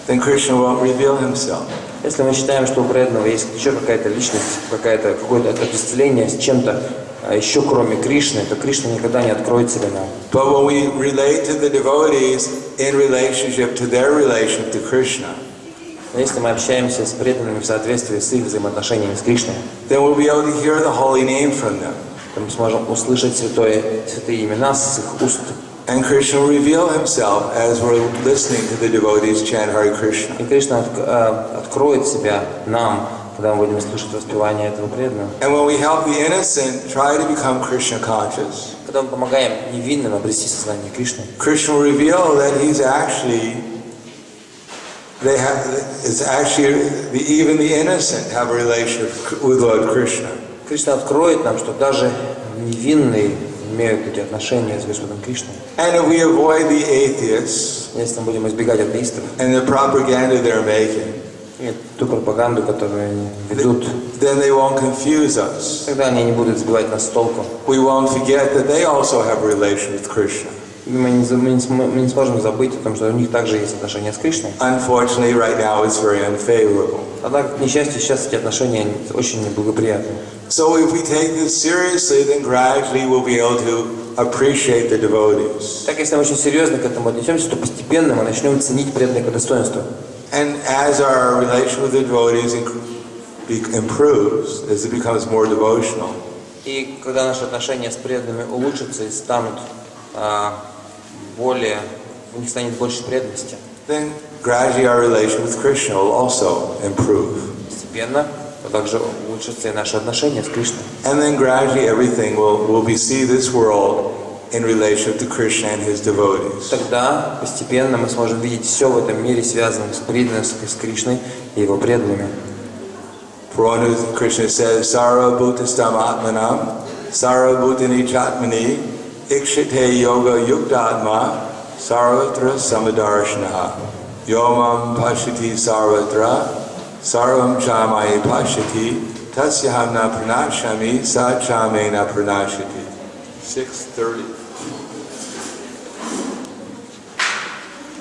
then Krishna won't reveal himself. Если мы считаем, что у преданного есть еще какая-то личность, какое-то отождествление с чем-то еще кроме Кришны, то Кришна никогда не откроет себя нам. But when we relate to the devotees in relationship to their relation to Krishna, Но если мы общаемся с преданными в соответствии с их взаимоотношениями с Кришной, then we'll be able to hear the holy name from them. то мы сможем услышать святые имена с их уст. And Krishna will reveal himself as we're listening to the devotees chant Hare Krishna. И Кришна откроет себя нам, когда мы будем слушать воспевание этого преданного. And when we help the innocent try to become Krishna conscious, Когда мы помогаем невинным обрести сознание Кришны, Krishna will reveal that he's actually, even the innocent have a relationship with Lord Krishna. Кришна откроет нам, что даже невинные имеют эти отношения с Господом Кришной. And if we avoid the atheists Если мы будем избегать атеистов and the propaganda they're making, и ту пропаганду, которую они ведут, then they won't confuse us. тогда они не будут сбивать нас с толку. We won't forget that they also have a relation with Krishna. И мы не сможем забыть о том, что у них также есть отношения с Кришной. Unfortunately, right now it's very unfavorable. Однако, к несчастью, сейчас эти отношения очень неблагоприятны. So if we take this seriously, then gradually we'll be able to appreciate the devotees. Так, если мы очень серьезно к этому отнесемся, то постепенно мы начнем ценить преданных по достоинству. And as our relation with the devotees improves, as it becomes more devotional, И когда наши отношения с преданными улучшатся и станут более, у них станет больше преданности, then gradually our relation with Krishna will also improve. постепенно также улучшатся и наши отношения с Кришной. And then gradually everything will be see this world in relation to Krishna and his devotees. Тогда постепенно мы сможем видеть все в этом мире, связанное с преданностью с Кришной и его преданными. Krishna says, Sarva Bhutastam Atmanam, Sarva Bhutani Chatmani, Ikshite Yoga Yuktatma, Sarvatra Samadarshanaha, Yomam Pashati Sarvatra, Sarvam Chamai Pashati, Tasyaham na pranashami, Sa Chame na pranashati. 6:30.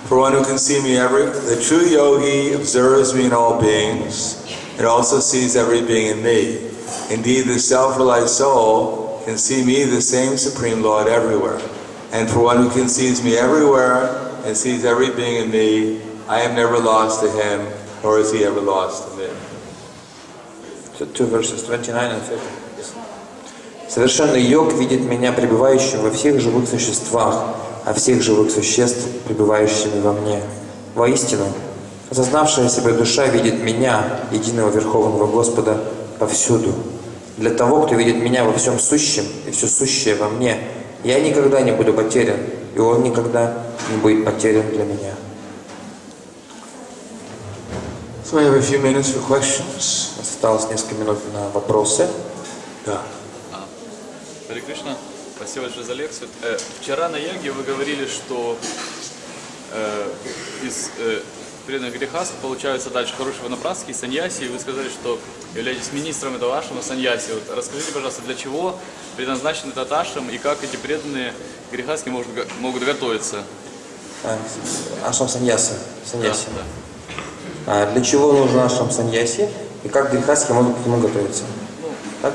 For one who can see me the true yogi observes me in all beings, and also sees every being in me. Indeed, the self-realized soul can see me, the same Supreme Lord, everywhere. And for one who can sees me everywhere and sees every being in me, I am never lost to him, nor is he ever lost to me. Two verses, 29 and 30. Совершенный йог видит меня пребывающим во всех живых существах, а всех живых существ, пребывающими во мне. Воистину, осознавшая себя душа видит меня, единого Верховного Господа, повсюду. Для того, кто видит меня во всем сущем и все сущее во мне, я никогда не буду потерян, и он никогда не будет потерян для меня. So we have a few minutes for questions. Осталось несколько минут на вопросы. Да. Харе Кришна, спасибо большое за лекцию. Вчера на йоге вы говорили, что из преданных грехастх получаются дальше хорошие ванапрастхи и саньяси, и вы сказали, что являетесь министром этого ашрама саньяси. Вот расскажите, пожалуйста, для чего предназначен этот ашрам и как эти преданные грехастхи могут готовиться? Ашрам саньяси. Саньяси. Да. Для чего нужен ашрам саньяси и как грехастхи могут к нему готовиться? Так?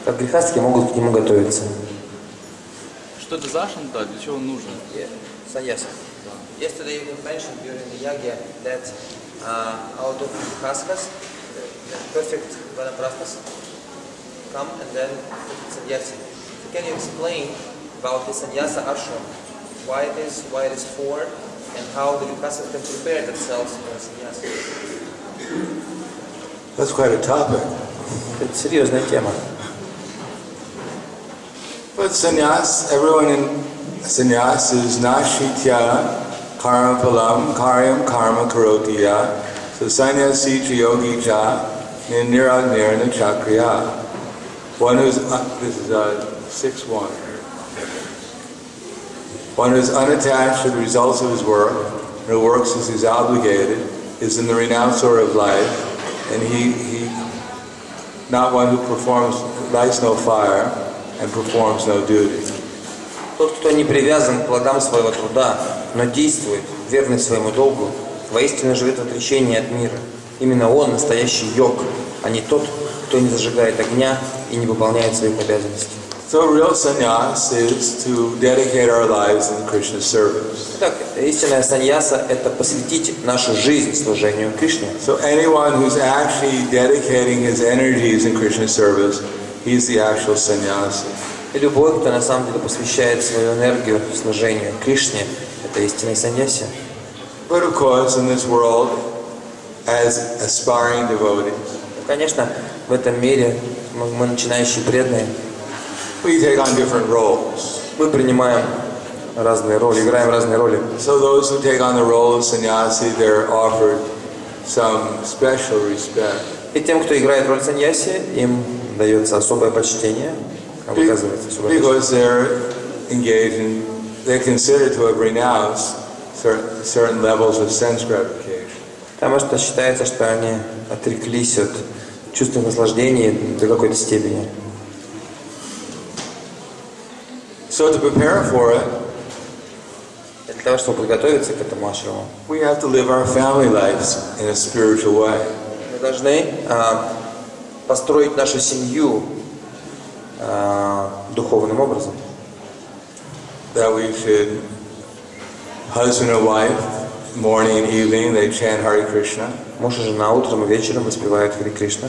Как грехастхи могут к нему готовиться? Что это за ашрам, да, для чего он нужен? Саньяси. Yesterday you mentioned during the yagya that out of grihasthas, the perfect vanaprasthas come and then sannyasi. So can you explain about the sannyasa ashram? Why it is for, and how the grihasthas can prepare themselves for sannyasa? That's quite a topic. Это серьезная тема. But sannyas, everyone in sannyas is nashitya karma palam karyam karma karotiya. So sannyasi cha yogi cha niragmirna chakriya. One who's, this is 6-1. One who is unattached to the results of his work, and who works as he's obligated, is in the renounce order of life, and he not one who performs, lights no fire, and performs no duty. Тот, кто не привязан к плодам своего труда, но действует, верный своему долгу, воистину живет в отречении от мира. Именно он настоящий йог, а не тот, кто не зажигает огня и не выполняет своих обязанностей. So real sannyas is to dedicate our lives in Krishna's service. Итак, истинная саньяса – это посвятить нашу жизнь служению Кришне. So anyone who's actually dedicating his energies in Krishna's service, he's the actual sannyasi. И любой, кто на самом деле посвящает свою энергию служению Кришне, это истинный саньяси. But of course, in this world, as aspiring devotees, Конечно, в этом мире мы начинающие преданные, we take on different roles. мы принимаем разные роли, играем разные роли. So those who take on the role of sannyasi, they're offered some special respect. И тем, кто играет роль саньяси, им дается особое почтение, выказывается особое почтение. Because they're engaged in, they're considered to have renounced certain levels of sense gratification. Потому что считается, что они отреклись от чувства наслаждения до какой-то степени. So to prepare for it, Для того, чтобы подготовиться к этому ашраму, we have to live our family lives in a spiritual way. мы должны построить нашу семью духовным образом. That we should, husband and wife, morning and evening, they chant Hare Krishna. Муж и жена утром и вечером воспевают Харе Кришна,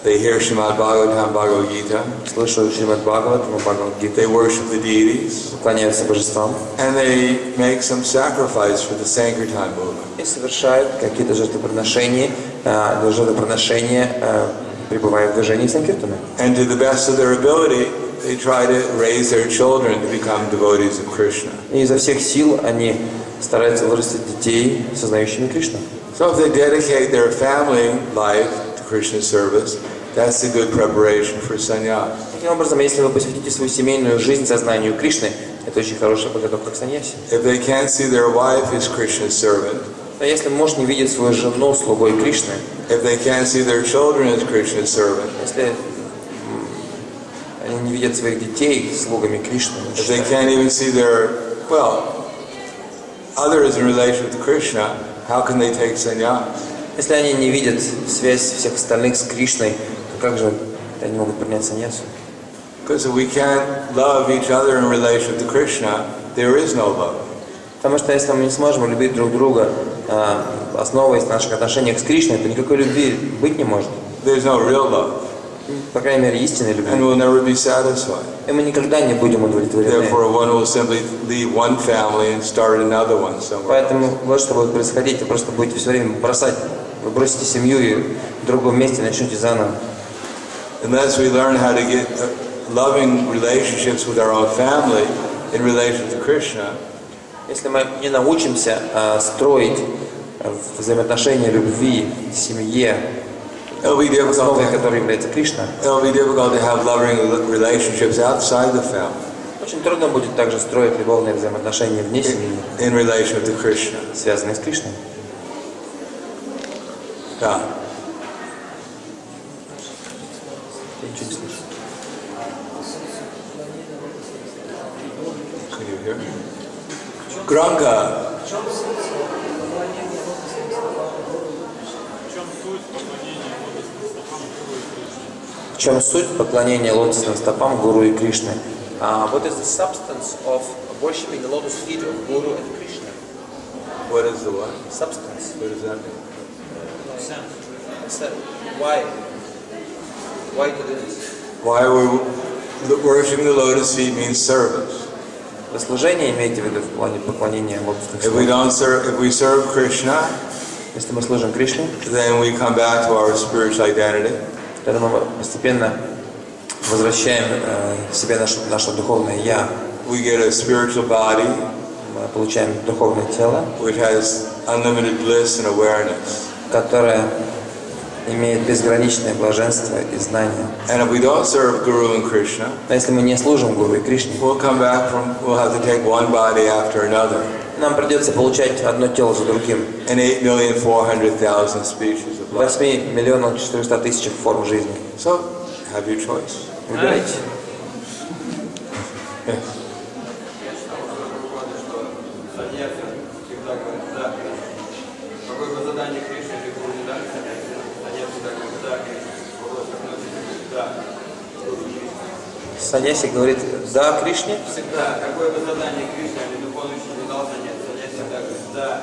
They hear Srimad Bhagavatam, Bhagavad Gita. слушают Шримад Бхагаватам и Бхагавад-гиту, They worship the deities. поклоняются божествам And they make some sacrifice for the Sankirtan movement. и совершают какие-то жертвоприношения, пребывая в движении Санкиртана. And to the best of their ability, they try to raise their children to become devotees of Krishna. И изо всех сил они стараются вырастить детей, сознающими Кришну. So if they dedicate their family life to Krishna's service, that's a good preparation for sannyas. Таким образом, если вы посвятите свою семейную жизнь сознанию Кришны, это очень хорошая подготовка к саньясе. If they can't see their wife as Krishna's servant, Но если муж не видит свою жену слугой Кришны, if they can't see their children as Krishna's servant, если они не видят своих детей слугами Кришны, if they can't even see their, others in relation to Krishna, how can they take sannyas? если они не видят связь всех остальных с Кришной, то как же они могут принять саньясу? Because if we can't love each other in relation to Krishna, there is no love. Потому что если мы не сможем любить друг друга основываясь на наших отношениях с Кришной, то никакой любви быть не может. There's no real love. По крайней мере, истинной And любви. we'll never be satisfied. И мы никогда не будем удовлетворены. Therefore, one will simply leave one family and start another one somewhere. Поэтому вот что будет происходить, вы просто будете все время бросать, вы бросите семью и в другом месте начнете заново. Unless we learn how to get loving relationships with our own family in relation to Krishna, Если мы не научимся строить взаимоотношения любви в семье, it'll be difficult основой to, которой является Кришна, it'll be difficult to have loving relationships outside the family очень трудно будет также строить любовные взаимоотношения вне семьи, in relation to Krishna. связанные с Кришной. Yeah. Я ничего не слышу. Can you hear? Granka. В чем суть поклонения лотосным стопам Гуру и Кришны? What is the substance of worshiping the lotus feet of Guru and Krishna? What is the what? Substance. What does that mean? So, why? Why to do this? Why we're worshiping the lotus feet means service. Служение имеете в виду в плане поклонения лотосных If we стопам? don't serve, if we serve Krishna, Если мы служим Кришне, then we come back to our spiritual identity. тогда мы постепенно возвращаем себе наше духовное «Я». We get a spiritual body Мы получаем духовное тело, which has unlimited bliss and awareness. которое имеет безграничное блаженство и знание. And if we don't serve Guru and Krishna, Но если мы не служим Гуру и Кришне, we'll have to take one body after another. нам придется получать одно тело за другим. And 8,400,000 species of life. 8 миллионов 400 тысяч форм жизни. So, have your choice. Выбирайте. Саньяси говорит «да» Кришне. Всегда. Какое бы задание Кришны или духовный учитель не дал занять, занять всегда говорит «да».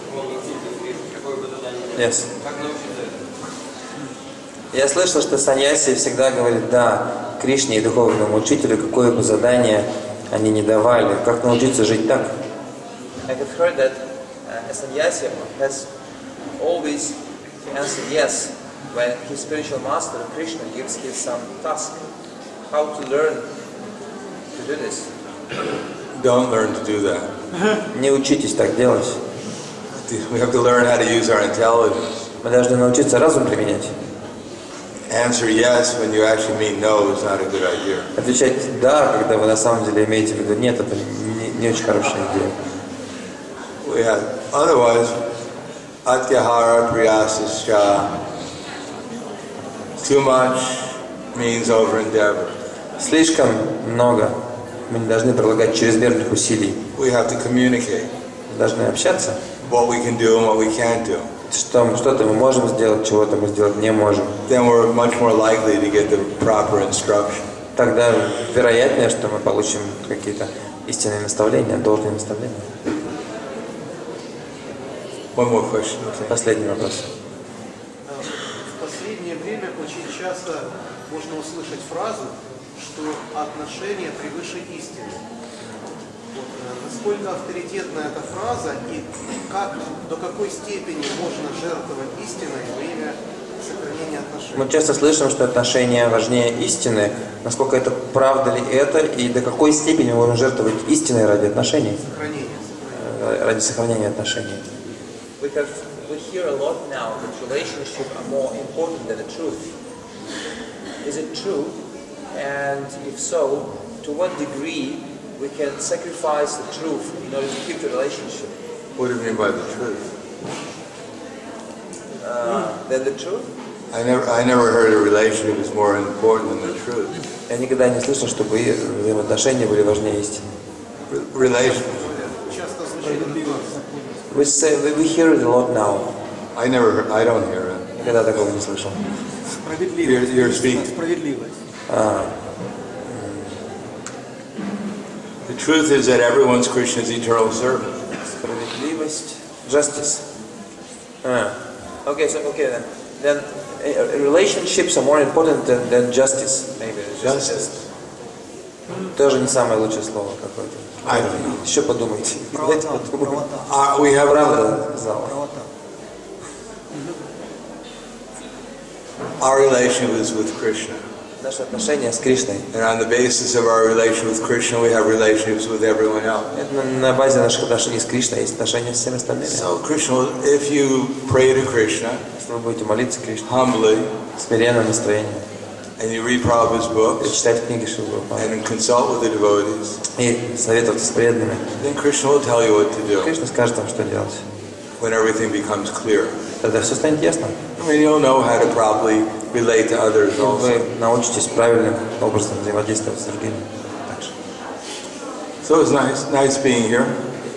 Духовный учитель Кришны. Какое бы задание не дал. Yes. Как научиться этому? Я слышал, что саньяси всегда говорит «да» Кришне и духовному учителю, какое бы задание они не давали. Как научиться жить так? I have heard that a sannyasi has always answered yes when his spiritual master Krishna gives him some task. How to learn to do this? Don't learn to do that. Не учитесь так делать. We have to learn how to use our intelligence. Мы должны научиться разум применять. Answer yes when you actually mean no is not a good idea. Отвечать «да», когда вы на самом деле имеете в виду «нет», это не очень хорошая идея. Otherwise, atyahara priyasascha, too much means over endeavor. Слишком много. Мы не должны прилагать чрезмерных усилий. We have to communicate Мы должны общаться. what we can do and what we can't do. Что-то мы можем сделать, чего-то мы сделать не можем. Then we're much more likely to get the proper instruction. Тогда вероятнее, что мы получим какие-то истинные наставления, должные наставления. One more question. Последний вопрос. В последнее время очень часто можно услышать фразу, что отношения превыше истины. Вот, насколько авторитетна эта фраза и до какой степени можно жертвовать истиной во имя сохранения отношений? Мы часто слышим, что отношения важнее истины. Насколько это правда ли это и до какой степени мы можем жертвовать истиной ради отношений? Ради сохранения отношений. We hear a lot now that relationships are more important than the truth. Is it true? And if so, to what degree we can sacrifice the truth in order to keep the relationship? What do you mean by the truth? Than the truth? I never heard a relationship is more important than the truth. Я никогда не слышал, чтобы взаимоотношения были важнее истины. Часто звучит We hear it a lot now. I don't hear it. Никогда такого не слышал. You're speaking. The truth is that everyone's Krishna's eternal servant. Справедливость, justice. Okay, then relationships are more important than justice, maybe. Justice. Тоже не самое лучшее слово какое-то. I don't know. Еще подумайте. Давайте подумаем. We have Правда, зала. our relationship is with Krishna. Наши отношения с Кришной. And on the basis of our relation with Krishna, we have relationships with everyone else. Это на базе наших отношений с Кришной есть отношения с всеми остальными. So Krishna, if you pray to Krishna Если вы будете молиться Кришне, humbly, смиренное настроение, and you read Prabhupada's books, читать книги Шрилы Прабхупады and consult with the devotees, и советоваться с преданными, then Krishna will tell you what to do Кришна скажет вам, что делать. when everything becomes clear. Тогда все станет ясно. I mean, you'll know how to properly relate to others also. Вы научитесь правильным образом взаимодействовать с другими. Так что. So it's nice being here.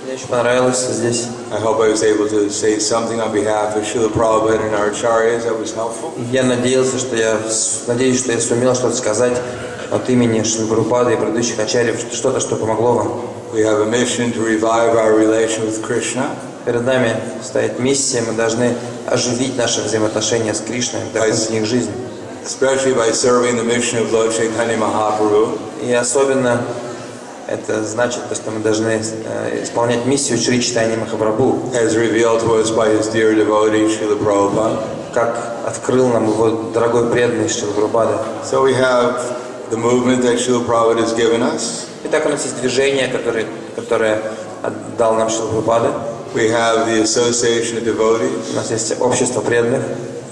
Мне очень понравилось здесь. I hope I was able to say something on behalf of Srila Prabhupada and our acharyas that was helpful. Я надеюсь, что я сумел что-то сказать от имени Шрилы Прабхупады и предыдущих ачарьев, что-то, что помогло вам. We have a mission to revive our relation with Krishna Перед нами стоит миссия, мы должны оживить наши взаимоотношения с Кришной, вдохнуть в них жизнь. especially by serving the mission of Lord Chaitanya Mahaprabhu. И особенно это значит, что мы должны исполнять миссию Шри Чайтаньи Махапрабху, As revealed to us by his dear devotee, Srila Prabhupada. как открыл нам его дорогой преданный Шрила Прабхупада. So we have the movement that Srila Prabhupada has given us. Итак, у нас есть движение, которое дал нам Шрила Прабхупада. We have the association of devotees. У нас есть общество преданных,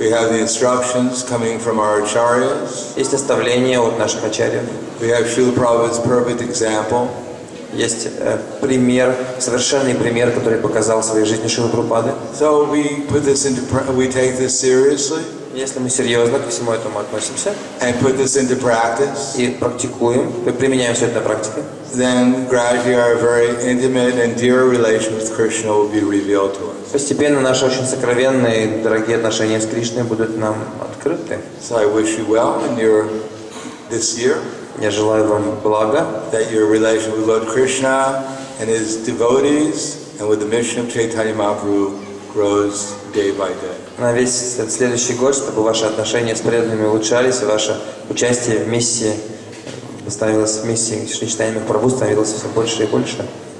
We have the instructions coming from our acharyas. есть наставления от наших ачарьев, We have Srila Prabhupada's perfect example. есть пример, совершенный пример, который показал в своей жизни Шрила Прабхупады. So we take this seriously Если мы серьезно ко всему этому относимся and put this into practice, и практикуем, применяем все это на практике, then gradually our very intimate and dear relation with Krishna will be revealed to us. постепенно наши очень сокровенные и дорогие отношения с Кришной будут нам открыты. So I wish you well in this year, Я желаю вам блага, that your relation with Lord Krishna and his devotees and with the mission of Chaitanya Mahaprabhu grows day by day. на весь следующий год, чтобы ваши отношения с преданными улучшались, и ваше участие в миссии становилось в миссии Шри Чайтаньи Махапрабху становилось все больше и больше.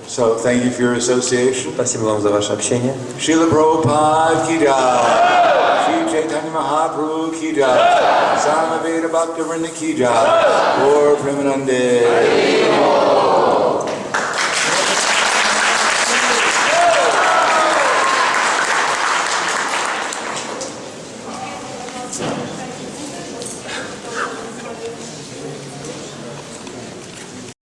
So thank you for your association. Спасибо вам за ваше общение. Srila Prabhupada ki jai. Shri Chaitanya Mahaprabhu ki jai. Samaveda Bhakta Vrinda ki jai. Lord Premanande.